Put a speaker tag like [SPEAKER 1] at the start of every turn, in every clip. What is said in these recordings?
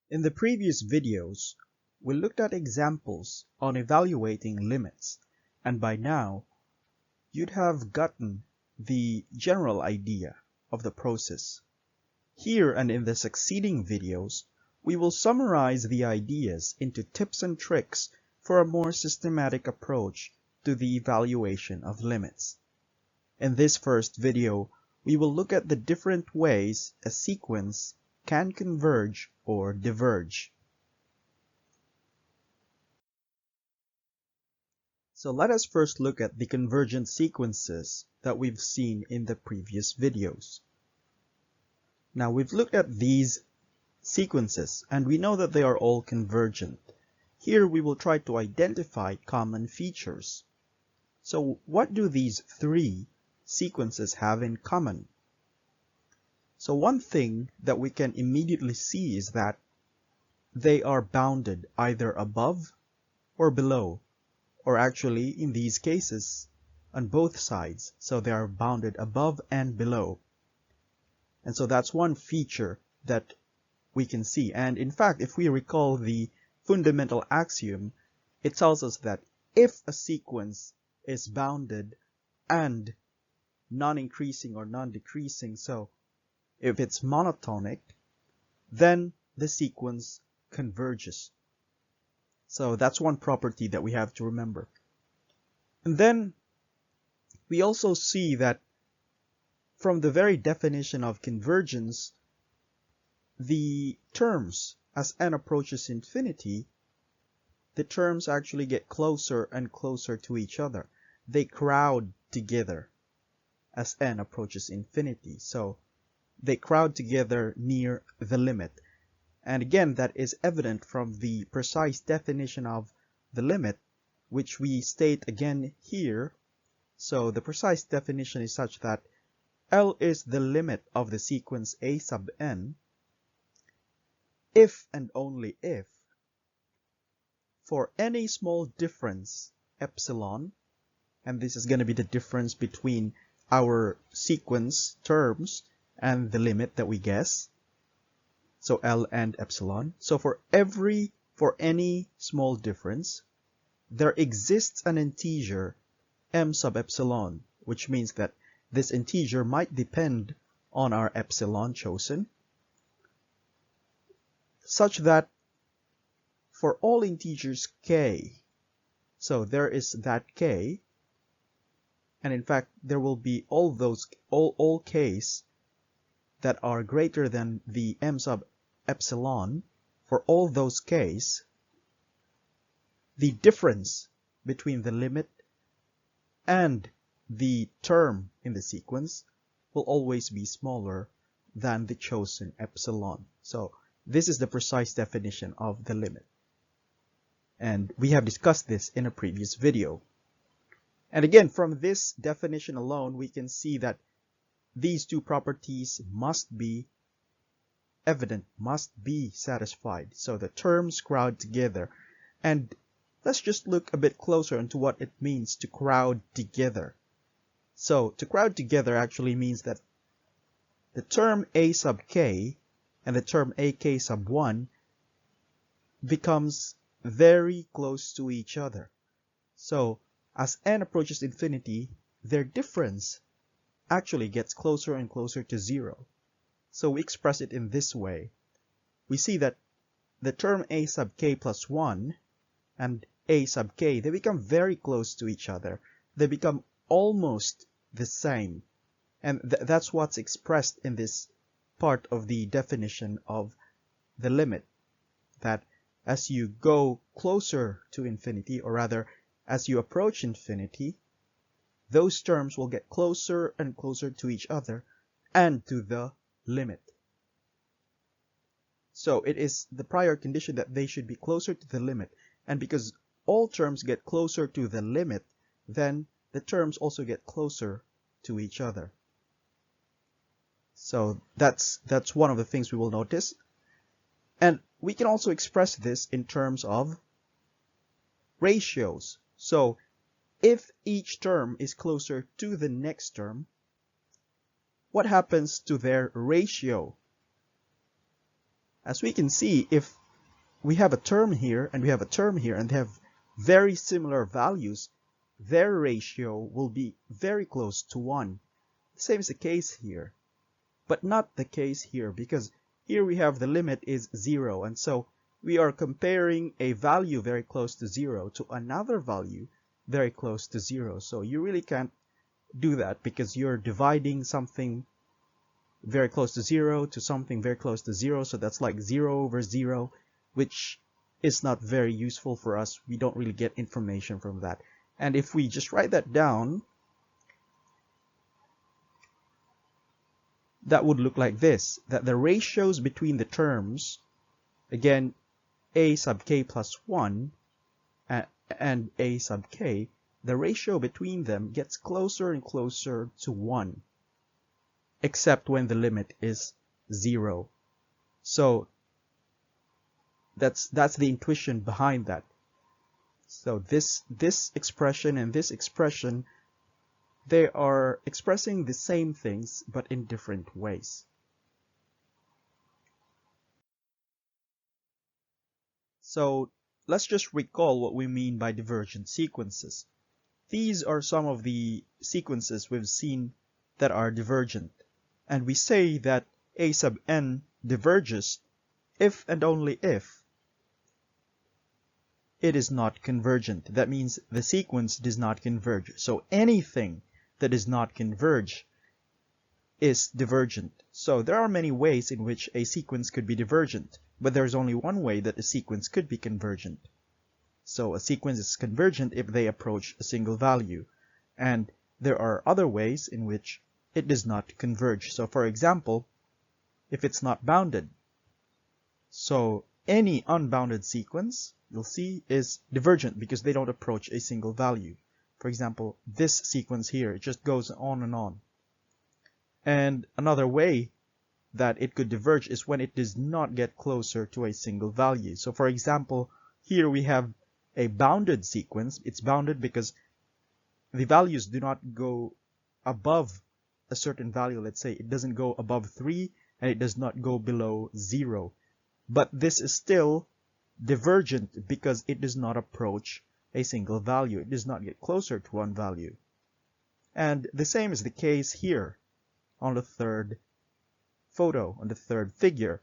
[SPEAKER 1] In the previous videos, we looked at examples on evaluating limits, and by now, you'd have gotten the general idea of the process. Here and in the succeeding videos, we will summarize the ideas into tips and tricks for a more systematic approach to the evaluation of limits. In this first video, we will look at the different ways a sequence can converge or diverge. So let us first look at the convergent sequences that we've seen in the previous videos. Now we've looked at these sequences and we know that they are all convergent. Here we will try to identify common features. So what do these three sequences have in common? So one thing that we can immediately see is that they are bounded either above or below, or actually in these cases on both sides. So they are bounded above and below. And so that's one feature that we can see. And in fact, if we recall the fundamental axiom, it tells us that if a sequence is bounded and non-increasing or non-decreasing, so if it's monotonic, then the sequence converges. So that's one property that we have to remember. And then we also see that from the very definition of convergence, the terms, as n approaches infinity, the terms actually get closer and closer to each other. They crowd together as n approaches infinity. So they crowd together near the limit. And again, that is evident from the precise definition of the limit, which we state again here. So the precise definition is such that L is the limit of the sequence a sub n if and only if for any small difference epsilon, and this is going to be the difference between our sequence terms and the limit that we guess, so L and epsilon. So for any small difference, there exists an integer m sub epsilon, which means that this integer might depend on our epsilon chosen, such that for all integers k, so there is that k, and in fact there will be all k's that are greater than the m sub epsilon. For all those k's, the difference between the limit and the term in the sequence will always be smaller than the chosen epsilon. So this is the precise definition of the limit. And we have discussed this in a previous video. And again, from this definition alone, we can see that these two properties must be evident, must be satisfied. So the terms crowd together. And let's just look a bit closer into what it means to crowd together. So to crowd together actually means that the term a sub k and the term ak sub 1 becomes very close to each other. So as n approaches infinity, their difference actually gets closer and closer to 0. So we express it in this way. We see that the term a sub k plus 1 and a sub k, they become very close to each other. They become almost the same. And that's what's expressed in this part of the definition of the limit. That as you go closer to infinity, or rather, as you approach infinity, those terms will get closer and closer to each other and to the limit. So it is the prior condition that they should be closer to the limit. And because all terms get closer to the limit, then the terms also get closer to each other. So that's one of the things we will notice. And we can also express this in terms of ratios. So if each term is closer to the next term, what happens to their ratio? As we can see, if we have a term here and we have a term here and they have very similar values, their ratio will be very close to 1. The same is the case here, but not the case here, because here we have the limit is 0, and so we are comparing a value very close to 0 to another value very close to 0. So you really can't do that, because you're dividing something very close to 0 to something very close to 0, so that's like 0 over 0, which is not very useful for us. We don't really get information from that. And if we just write that down, that would look like this, that the ratios between the terms, again, a sub k plus 1 and a sub k, the ratio between them gets closer and closer to 1, except when the limit is 0. So that's the intuition behind that. So this expression and this expression, they are expressing the same things but in different ways. So let's just recall what we mean by divergent sequences. These are some of the sequences we've seen that are divergent, and we say that a sub n diverges if and only if it is not convergent. That means the sequence does not converge. So anything that does not converge is divergent. So there are many ways in which a sequence could be divergent, but there's only one way that a sequence could be convergent. So a sequence is convergent if they approach a single value, and there are other ways in which it does not converge. So for example, if it's not bounded, so any unbounded sequence you'll see is divergent because they don't approach a single value. For example, this sequence here, it just goes on and on. And another way that it could diverge is when it does not get closer to a single value. So for example, here we have a bounded sequence. It's bounded because the values do not go above a certain value. Let's say it doesn't go above 3 and it does not go below 0. But this is still divergent because it does not approach a single value. It does not get closer to one value. And the same is the case here on the third photo, on the third figure.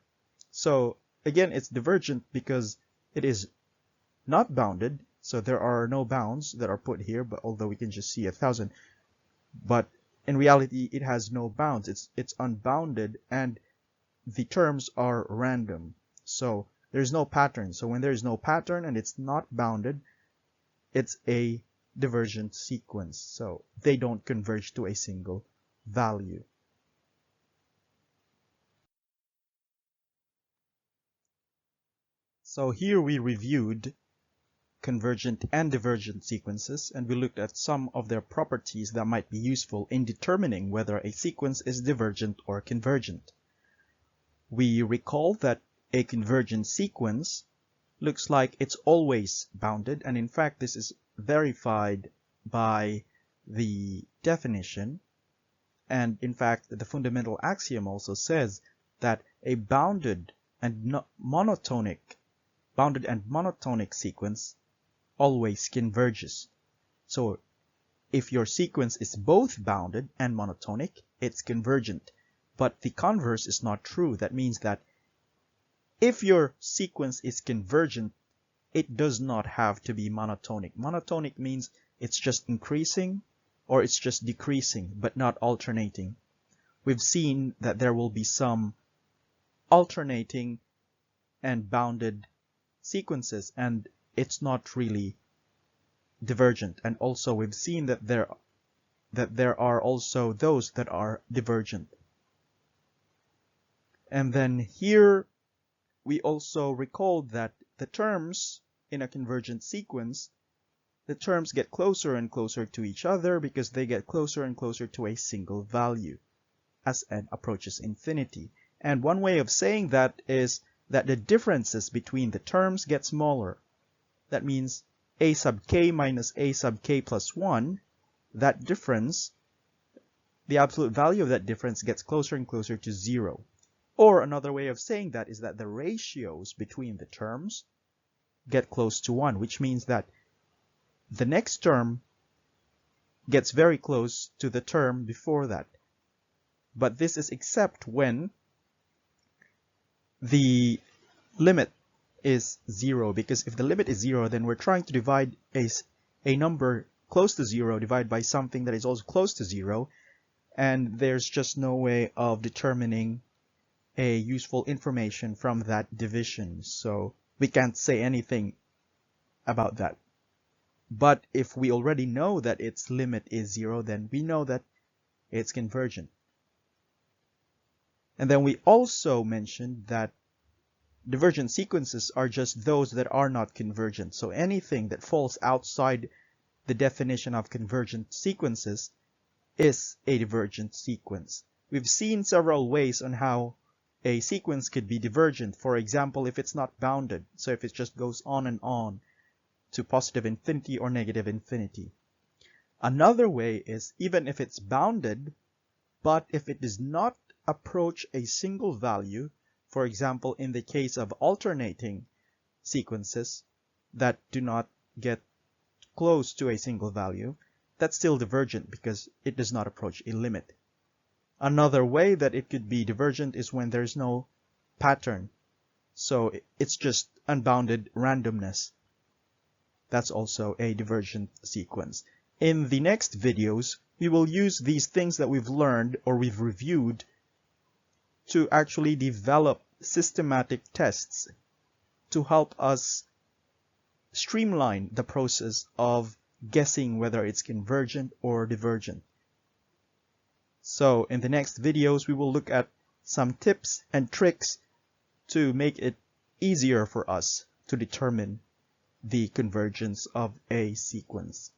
[SPEAKER 1] So again, it's divergent because it is not bounded. So there are no bounds that are put here, but although we can just see 1,000, but in reality it has no bounds. It's unbounded, and the terms are random. So there's no pattern. So when there's no pattern and it's not bounded, it's a divergent sequence. So they don't converge to a single value. So here we reviewed convergent and divergent sequences, and we looked at some of their properties that might be useful in determining whether a sequence is divergent or convergent. We recall that a convergent sequence looks like it's always bounded, and in fact this is verified by the definition, and in fact the fundamental axiom also says that a bounded and monotonic sequence always converges. So if your sequence is both bounded and monotonic, it's convergent. But the converse is not true. That means that if your sequence is convergent, it does not have to be monotonic. Monotonic means it's just increasing or it's just decreasing, but not alternating. We've seen that there will be some alternating and bounded sequences, and it's not really divergent. And also we've seen that there are also those that are divergent. And then here we also recalled that the terms in a convergent sequence, the terms get closer and closer to each other because they get closer and closer to a single value as n approaches infinity. And one way of saying that is that the differences between the terms get smaller. That means a sub k minus a sub k plus 1, that difference, the absolute value of that difference gets closer and closer to 0. Or another way of saying that is that the ratios between the terms get close to 1, which means that the next term gets very close to the term before that. But this is except when the limit is 0, because if the limit is 0, then we're trying to divide a number close to 0 divided by something that is also close to 0, and there's just no way of determining a useful information from that division, so we can't say anything about that. But if we already know that its limit is 0, then we know that it's convergent. And then we also mentioned that divergent sequences are just those that are not convergent. So anything that falls outside the definition of convergent sequences is a divergent sequence. We've seen several ways on how a sequence could be divergent. For example, if it's not bounded, so if it just goes on and on to positive infinity or negative infinity. Another way is even if it's bounded, but if it does not approach a single value, for example, in the case of alternating sequences that do not get close to a single value, that's still divergent because it does not approach a limit. Another way that it could be divergent is when there's no pattern. So it's just unbounded randomness. That's also a divergent sequence. In the next videos, we will use these things that we've learned or we've reviewed to actually develop systematic tests to help us streamline the process of guessing whether it's convergent or divergent. So in the next videos, we will look at some tips and tricks to make it easier for us to determine the convergence of a sequence.